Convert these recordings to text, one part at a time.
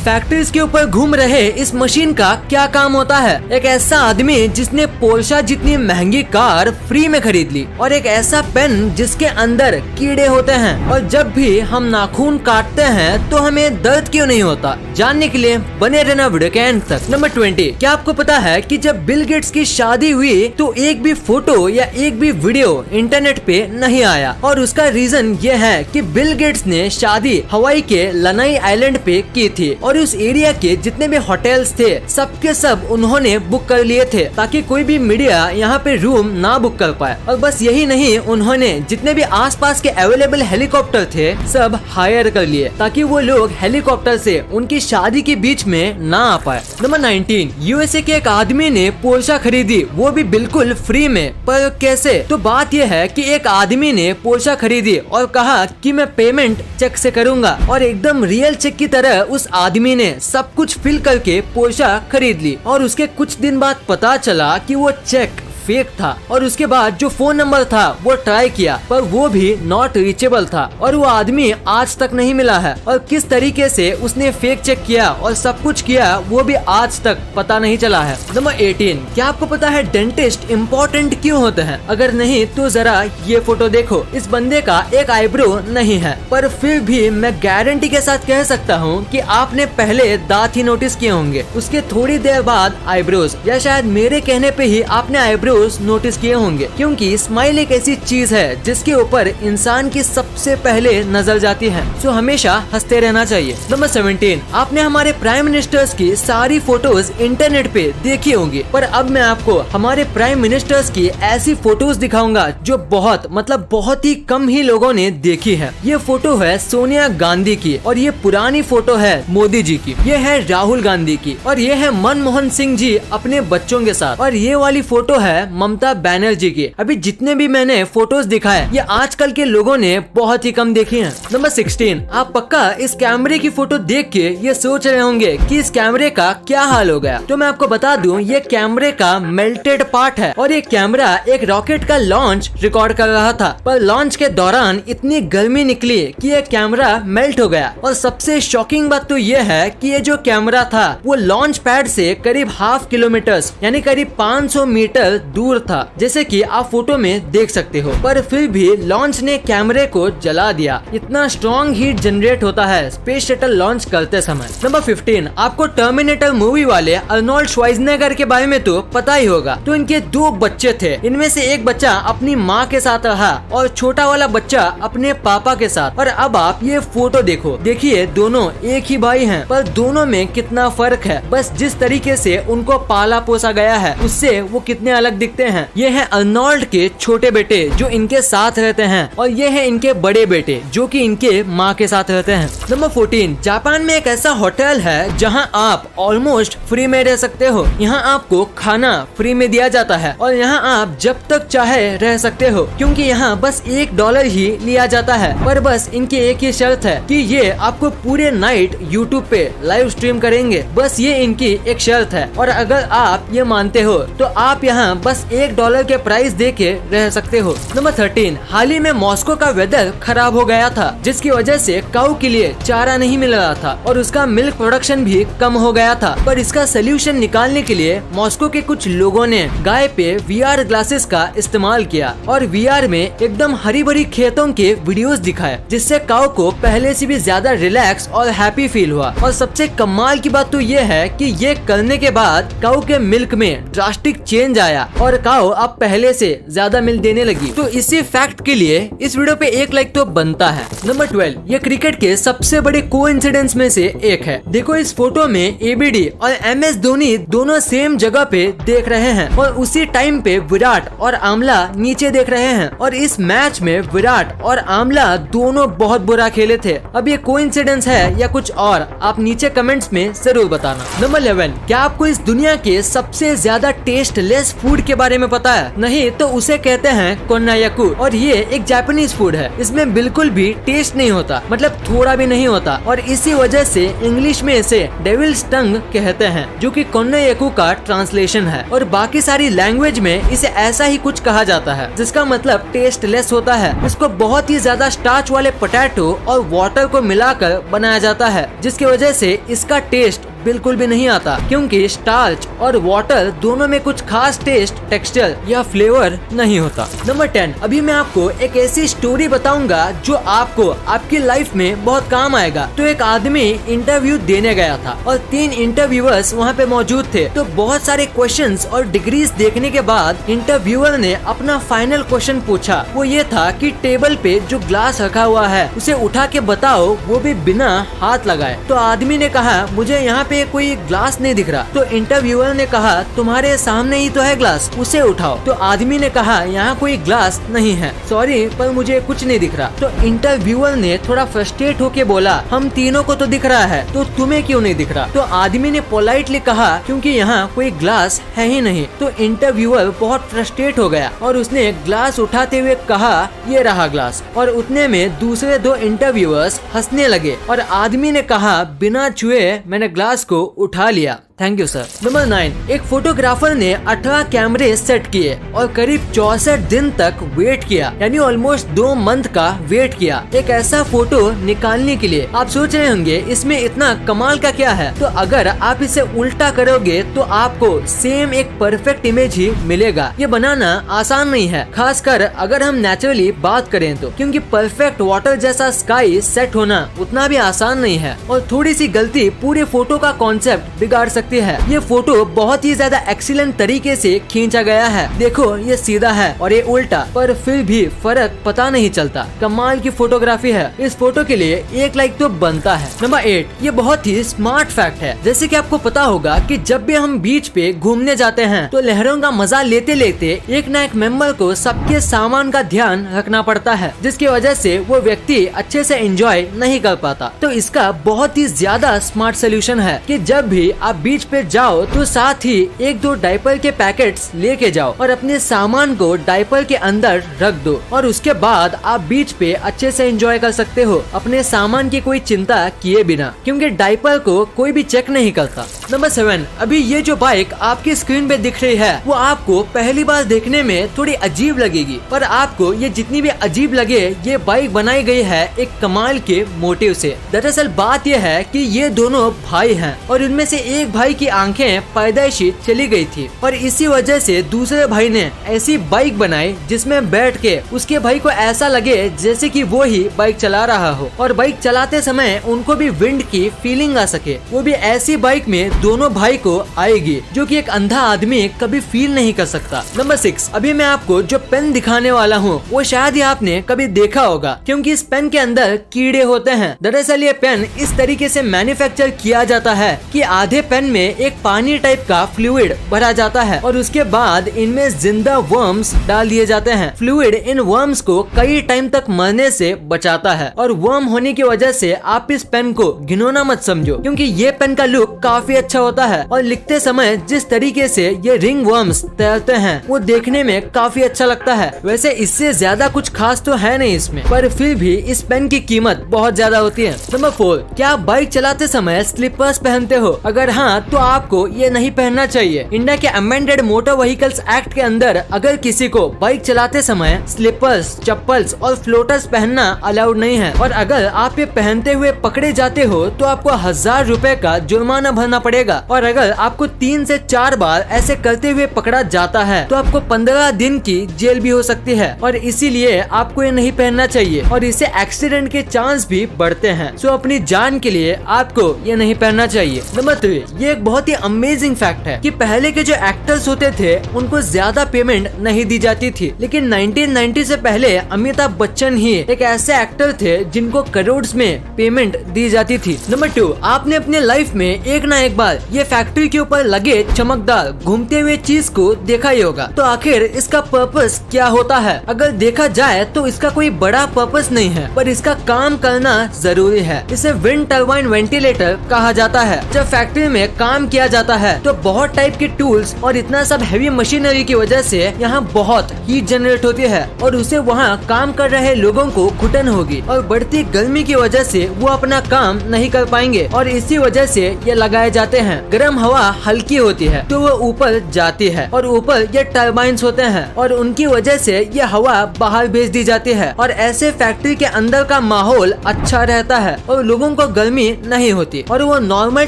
Factories के ऊपर घूम रहे इस मशीन का क्या काम होता है? एक ऐसा आदमी जिसने पोर्शा जितनी महंगी कार फ्री में खरीद ली, और एक ऐसा पेन जिसके अंदर कीड़े होते हैं, और जब भी हम नाखून काटते हैं तो हमें दर्द क्यों नहीं होता? जानने के लिए बने रहना वीडियो के एंड तक। नंबर 20, क्या आपको पता है कि जब बिल गेट्स की शादी हुई तो एक भी फोटो या एक भी वीडियो इंटरनेट पे नहीं आया, और उसका रीजन ये है कि बिल गेट्स ने शादी हवाई के लनाई आइलैंड पे की थी, और उस एरिया के जितने भी होटल्स थे सबके सब उन्होंने बुक कर लिए थे ताकि कोई भी मीडिया यहाँ पे रूम ना बुक कर पाए। और बस यही नहीं, उन्होंने जितने भी आसपास के अवेलेबल हेलीकॉप्टर थे सब हायर कर लिए ताकि वो लोग हेलीकॉप्टर से उनकी शादी के बीच में ना आ पाए। नंबर 19, यूएसए के एक आदमी ने पोर्शा खरीदी, वो भी बिल्कुल फ्री में। पर कैसे? तो बात यह है कि एक आदमी ने पोर्शा खरीदी और कहा कि मैं पेमेंट चेक से करूंगा, और एकदम रियल चेक की तरह उस आदमी ने सब कुछ फिल करके पोर्शा खरीद ली। और उसके कुछ दिन बाद पता चला कि वो चेक फेक था, और उसके बाद जो फोन नंबर था वो ट्राई किया पर वो भी नॉट रीचेबल था, और वो आदमी आज तक नहीं मिला है। और किस तरीके से उसने फेक चेक किया और सब कुछ किया वो भी आज तक पता नहीं चला है। नंबर 18, क्या आपको पता है डेंटिस्ट इम्पोर्टेंट क्यों होते हैं? अगर नहीं तो जरा ये फोटो देखो। इस बंदे का एक आईब्रो नहीं है, पर फिर भी मैं गारंटी के साथ कह सकता हूँ कि आपने पहले दांत ही नोटिस किए होंगे, उसके थोड़ी देर बाद आईब्रोज, या शायद मेरे कहने पे ही आपने आईब्रो नोटिस किए होंगे, क्योंकि स्माइल एक ऐसी चीज है जिसके ऊपर इंसान की सबसे पहले नजर जाती है, सो हमेशा हंसते रहना चाहिए। नंबर 17, आपने हमारे प्राइम मिनिस्टर्स की सारी फोटोज इंटरनेट पे देखी होंगी, पर अब मैं आपको हमारे प्राइम मिनिस्टर्स की ऐसी फोटोज दिखाऊंगा जो बहुत ही कम ही लोगों ने देखी है। ये फोटो है सोनिया गांधी की, और ये पुरानी फोटो है मोदी जी की, ये है राहुल गांधी की, और ये है मनमोहन सिंह जी अपने बच्चों के साथ, और ये वाली फोटो है ममता बनर्जी की। अभी जितने भी मैंने फोटोज दिखाए ये आजकल के लोगों ने बहुत ही कम देखी हैं। नंबर 16, आप पक्का इस कैमरे की फोटो देख के ये सोच रहे होंगे कि इस कैमरे का क्या हाल हो गया। तो मैं आपको बता दूं, ये कैमरे का मेल्टेड पार्ट है, और ये कैमरा एक रॉकेट का लॉन्च रिकॉर्ड कर रहा था, पर लॉन्च के दौरान इतनी गर्मी निकली कि ये कैमरा मेल्ट हो गया। और सबसे शॉकिंग बात तो ये है कि ये जो कैमरा था वो लॉन्च पैड से करीब ½ किलोमीटर यानी करीब 500 मीटर दूर था, जैसे कि आप फोटो में देख सकते हो, पर फिर भी लॉन्च ने कैमरे को जला दिया। इतना स्ट्रॉन्ग हीट जनरेट होता है स्पेस शटल लॉन्च करते समय। नंबर 15, आपको टर्मिनेटर मूवी वाले अर्नोल्ड श्वार्ज़नेगर के बारे में तो पता ही होगा। तो इनके 2 बच्चे थे, इनमें से एक बच्चा अपनी माँ के साथ रहा और छोटा वाला बच्चा अपने पापा के साथ। और अब आप ये फोटो देखो, देखिए दोनों एक ही भाई हैं, पर दोनों में कितना फर्क है। बस जिस तरीके से उनको पाला पोसा गया है उससे वो कितने अलग दिखते हैं। ये है अर्नोल्ड के छोटे बेटे जो इनके साथ रहते हैं, और ये है इनके बड़े बेटे जो कि इनके माँ के साथ रहते हैं। नंबर 14, जापान में एक ऐसा होटल है जहाँ आप ऑलमोस्ट फ्री में रह सकते हो। यहाँ आपको खाना फ्री में दिया जाता है, और यहाँ आप जब तक चाहे रह सकते हो, क्योंकि यहाँ बस $1 ही लिया जाता है। पर बस इनकी एक ही शर्त है कि ये आपको पूरे नाइट यूट्यूब पे लाइव स्ट्रीम करेंगे, बस ये इनकी एक शर्त है। और अगर आप ये मानते हो तो आप यहाँ बस $1 के प्राइस दे के रह सकते हो। नंबर 13, हाल ही में मॉस्को का वेदर खराब हो गया था, जिसकी वजह से काऊ के लिए चारा नहीं मिल रहा था, और उसका मिल्क प्रोडक्शन भी कम हो गया था। पर इसका सोल्यूशन निकालने के लिए मॉस्को के कुछ लोगों ने गाय पे VR ग्लासेस का इस्तेमाल किया, और VR में एकदम हरी भरी खेतों के वीडियोस दिखाए, जिससे काऊ को पहले से भी ज्यादा रिलैक्स और हैप्पी फील हुआ। और सबसे कमाल की बात तो ये है कि ये करने के बाद काऊ के मिल्क में ड्रास्टिक चेंज आया, और काऊ अब पहले से ज्यादा मिल्क देने लगी। तो इसी फैक्ट के लिए इस वीडियो पे 1 लाइक तो बनता है। नंबर 12, ये क्रिकेट के सबसे बड़े कोइंसिडेंस में से एक है। देखो इस फोटो में ABD और MS धोनी दोनों सेम जगह पे देख रहे हैं, और उसी टाइम पे विराट और आमला नीचे देख रहे हैं। और इस मैच में विराट और आमला दोनों बहुत बुरा खेले थे। अब ये कोइंसिडेंस है या कुछ और, आप नीचे कमेंट्स में जरूर बताना। नंबर 11, क्या आपको इस दुनिया के सबसे ज्यादा टेस्टलेस फूड के बारे में पता है? नहीं तो उसे कहते हैं कोन्नायाकू और ये एक जापानीज फूड है। इसमें बिल्कुल भी टेस्ट नहीं होता, मतलब थोड़ा भी नहीं होता, और इसी वजह से इंग्लिश में इसे डेविल्स टंग कहते हैं, जो कि कोन्नायाकू का ट्रांसलेशन है। और बाकी सारी लैंग्वेज में इसे ऐसा ही कुछ कहा जाता है, जिसका मतलब टेस्टलेस होता है। इसको बहुत ही ज्यादा स्टार्च वाले पोटैटो और वाटर को मिलाकर बनाया जाता है, जिसकी वजह से इसका टेस्ट बिल्कुल भी नहीं आता, क्योंकि स्टार्च और वाटर दोनों में कुछ खास टेस्ट, टेक्सचर या फ्लेवर नहीं होता। नंबर 10, अभी मैं आपको एक ऐसी स्टोरी बताऊंगा जो आपको आपकी लाइफ में बहुत काम आएगा। तो एक आदमी इंटरव्यू देने गया था और 3 इंटरव्यूअर्स वहाँ पे मौजूद थे। तो बहुत सारे क्वेश्चंस और डिग्रीज देखने के बाद इंटरव्यूअर ने अपना फाइनल क्वेश्चन पूछा। वो ये था कि टेबल पे जो ग्लास रखा हुआ है उसे उठा के बताओ, वो भी बिना हाथ लगाए। तो आदमी ने कहा मुझे यहाँ पे कोई ग्लास नहीं दिख रहा। तो इंटरव्यूअर ने कहा तुम्हारे सामने ही तो है ग्लास, उसे उठाओ। तो आदमी ने कहा यहाँ कोई ग्लास नहीं है, सॉरी पर मुझे कुछ नहीं दिख रहा। तो इंटरव्यूअर ने थोड़ा फ्रस्ट्रेट होके बोला हम तीनों को तो दिख रहा है, तो तुम्हें क्यों नहीं दिख रहा? तो आदमी ने पोलाइटली कहा क्योंकि यहाँ कोई ग्लास है ही नहीं। तो इंटरव्यूअर बहुत फ्रस्ट्रेट हो गया और उसने ग्लास उठाते हुए कहा ये रहा ग्लास। और उतने में दूसरे 2 इंटरव्यूअर्स हंसने लगे और आदमी ने कहा बिना छुए मैंने ग्लास को उठा लिया। Thank you sir. नंबर 9, एक फोटोग्राफर ने 18 कैमरे सेट किए और करीब 64 दिन तक वेट किया, यानी ऑलमोस्ट 2 मंथ का वेट किया एक ऐसा फोटो निकालने के लिए। आप सोच रहे होंगे इसमें इतना कमाल का क्या है? तो अगर आप इसे उल्टा करोगे तो आपको सेम एक परफेक्ट इमेज ही मिलेगा। ये बनाना आसान नहीं है, खासकर अगर हम नेचुरली बात करें तो, क्योंकि परफेक्ट वाटर जैसा स्काई सेट होना उतना भी आसान नहीं है और थोड़ी सी गलती पूरे फोटो का कॉन्सेप्ट बिगाड़ सकती है। ये फोटो बहुत ही ज्यादा एक्सीलेंट तरीके से खींचा गया है। देखो ये सीधा है और ये उल्टा, पर फिर भी फर्क पता नहीं चलता। कमाल की फोटोग्राफी है। इस फोटो के लिए 1 लाइक तो बनता है। नंबर 8, ये बहुत ही स्मार्ट फैक्ट है। जैसे कि आपको पता होगा कि जब भी हम बीच पे घूमने जाते हैं तो लहरों का मजा लेते लेते एक न एक मेंबर को सबके सामान का ध्यान रखना पड़ता है, जिसकी वजह से वो व्यक्ति अच्छे से एंजॉय नहीं कर पाता। तो इसका बहुत ही ज्यादा स्मार्ट सोल्यूशन है कि जब भी आप बीच पे जाओ तो साथ ही 1-2 डायपर के पैकेट्स लेके जाओ और अपने सामान को डायपर के अंदर रख दो और उसके बाद आप बीच पे अच्छे से एंजॉय कर सकते हो अपने सामान की कोई चिंता किए बिना, क्योंकि डायपर को कोई भी चेक नहीं करता। नंबर 7, अभी ये जो बाइक आपकी स्क्रीन पे दिख रही है वो आपको पहली बार देखने में थोड़ी अजीब लगेगी, पर आपको ये जितनी भी अजीब लगे ये बाइक बनाई गई है एक कमाल के मोटिव से। दरअसल बात यह है कि ये दोनों भाई हैं और इनमें से एक भाई की आंखें पैदाइशी चली गई थी और इसी वजह से दूसरे भाई ने ऐसी बाइक बनाई जिसमें बैठ के उसके भाई को ऐसा लगे जैसे कि वो ही बाइक चला रहा हो और बाइक चलाते समय उनको भी विंड की फीलिंग आ सके। वो भी ऐसी बाइक में दोनों भाई को आएगी जो कि एक अंधा आदमी कभी फील नहीं कर सकता। नंबर 6, अभी मैं आपको जो पेन दिखाने वाला हूँ वो शायद ही आपने कभी देखा होगा, क्योंकि इस पेन के अंदर कीड़े होते हैं। दरअसल ये पेन इस तरीके से मैन्युफैक्चर किया जाता है कि आधे पेन में एक पानी टाइप का फ्लूइड भरा जाता है और उसके बाद इनमें जिंदा वर्म्स डाल दिए जाते हैं। फ्लूइड इन वर्म्स को कई टाइम तक मरने से बचाता है और वर्म होने की वजह से आप इस पेन को घिनौना मत समझो, क्योंकि ये पेन का लुक काफी अच्छा होता है और लिखते समय जिस तरीके से ये रिंग वर्म्स तैरते हैं वो देखने में काफी अच्छा लगता है। वैसे इससे ज्यादा कुछ खास तो है नहीं इसमें, पर फिर भी इस पेन की कीमत बहुत ज्यादा होती है। नंबर 4, क्या आप बाइक चलाते समय स्लीपर्स पहनते हो? अगर हाँ तो आपको ये नहीं पहनना चाहिए। इंडिया के अमेंडेड मोटर व्हीकल्स एक्ट के अंदर अगर किसी को बाइक चलाते समय स्लीपर्स, चप्पल्स और फ्लोटर्स पहनना अलाउड नहीं है और अगर आप ये पहनते हुए पकड़े जाते हो तो आपको 1000 रुपए का जुर्माना भरना पड़ेगा और अगर आपको 3 से 4 बार ऐसे करते हुए पकड़ा जाता है तो आपको 15 दिन की जेल भी हो सकती है और इसीलिए आपको ये नहीं पहनना चाहिए और इससे एक्सीडेंट के चांस भी बढ़ते हैं। सो अपनी जान के लिए आपको ये नहीं पहनना चाहिए। नंबर 3, ये एक बहुत ही अमेजिंग फैक्ट है कि पहले के जो एक्टर्स होते थे उनको ज्यादा पेमेंट नहीं दी जाती थी, लेकिन 1990 से पहले अमिताभ बच्चन ही एक ऐसे एक्टर थे जिनको करोड़ में पेमेंट दी जाती थी। नंबर 2, आपने अपने लाइफ में एक ना एक बार ये फैक्ट्री के ऊपर लगे चमकदार घूमते हुए चीज को देखा ही होगा। तो आखिर इसका पर्पस क्या होता है? अगर देखा जाए तो इसका कोई बड़ा पर्पस नहीं है, पर इसका काम करना जरूरी है। इसे विंड टर्बाइन वेंटिलेटर कहा जाता है। जब फैक्ट्री में काम किया जाता है। तो बहुत टाइप के टूल्स और इतना सब हैवी मशीनरी की वजह से यहाँ बहुत हीट जनरेट होती है और उसे वहाँ काम कर रहे लोगों को घुटन होगी और बढ़ती गर्मी की वजह से वो अपना काम नहीं कर पाएंगे और इसी वजह से ये लगाए जाते हैं। गर्म हवा हल्की होती है तो वो ऊपर जाती है और ऊपर ये टर्बाइंस होते हैं और उनकी वजह से ये हवा बाहर भेज दी जाती है और ऐसे फैक्ट्री के अंदर का माहौल अच्छा रहता है और लोगों को गर्मी नहीं होती और वो नॉर्मल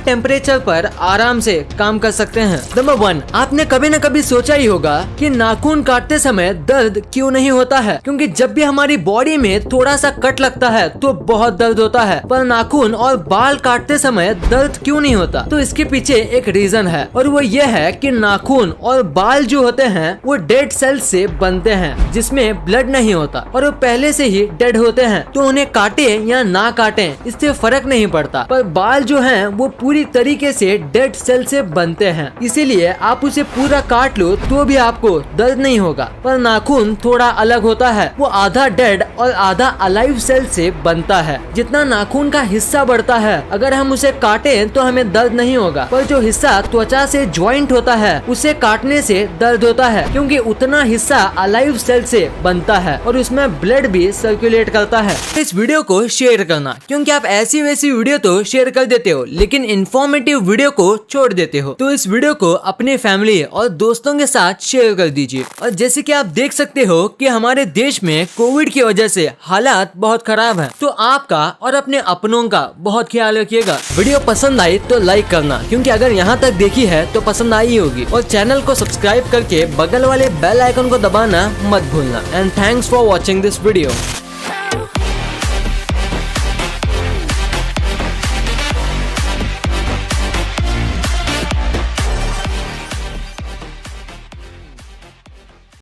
टेम्परेचर पर आराम से काम कर सकते हैं। नंबर 1, आपने कभी न कभी सोचा ही होगा कि नाखून काटते समय दर्द क्यों नहीं होता है, क्योंकि जब भी हमारी बॉडी में थोड़ा सा कट लगता है तो बहुत दर्द होता है, पर नाखून और बाल काटते समय दर्द क्यों नहीं होता? तो इसके पीछे एक रीजन है और वो ये है कि नाखून और बाल जो होते हैं वो डेड सेल्स से बनते हैं जिसमें ब्लड नहीं होता और वो पहले से ही डेड होते हैं, तो उन्हें काटे या ना काटे इससे फर्क नहीं पड़ता। पर बाल जो हैं वो पूरी तरीके से डेड सेल से बनते हैं, इसीलिए आप उसे पूरा काट लो तो भी आपको दर्द नहीं होगा। पर नाखून थोड़ा अलग होता है, वो आधा डेड और आधा अलाइव सेल से बनता है। जितना नाखून का हिस्सा बढ़ता है अगर हम उसे काटे तो हमें दर्द नहीं होगा, पर जो हिस्सा त्वचा से ज्वाइंट होता है उसे काटने से दर्द होता है, क्योंकि उतना हिस्सा अलाइव सेल से बनता है और उसमें ब्लड भी सर्कुलेट करता है। इस वीडियो को शेयर करना, क्योंकि आप ऐसी वैसी वीडियो तो शेयर कर देते हो लेकिन इंफॉर्मेटिव वीडियो को छोड़ देते हो। तो इस वीडियो को अपने फैमिली और दोस्तों के साथ शेयर कर दीजिए। और जैसे कि आप देख सकते हो कि हमारे देश में कोविड की वजह से हालात बहुत खराब है, तो आपका और अपने अपनों का बहुत ख्याल रखिएगा। वीडियो पसंद आई तो लाइक करना, क्योंकि अगर यहाँ तक देखी है तो पसंद आई होगी, और चैनल को सब्सक्राइब करके बगल वाले बेल आइकन को दबाना मत भूलना। And thanks for watching this video.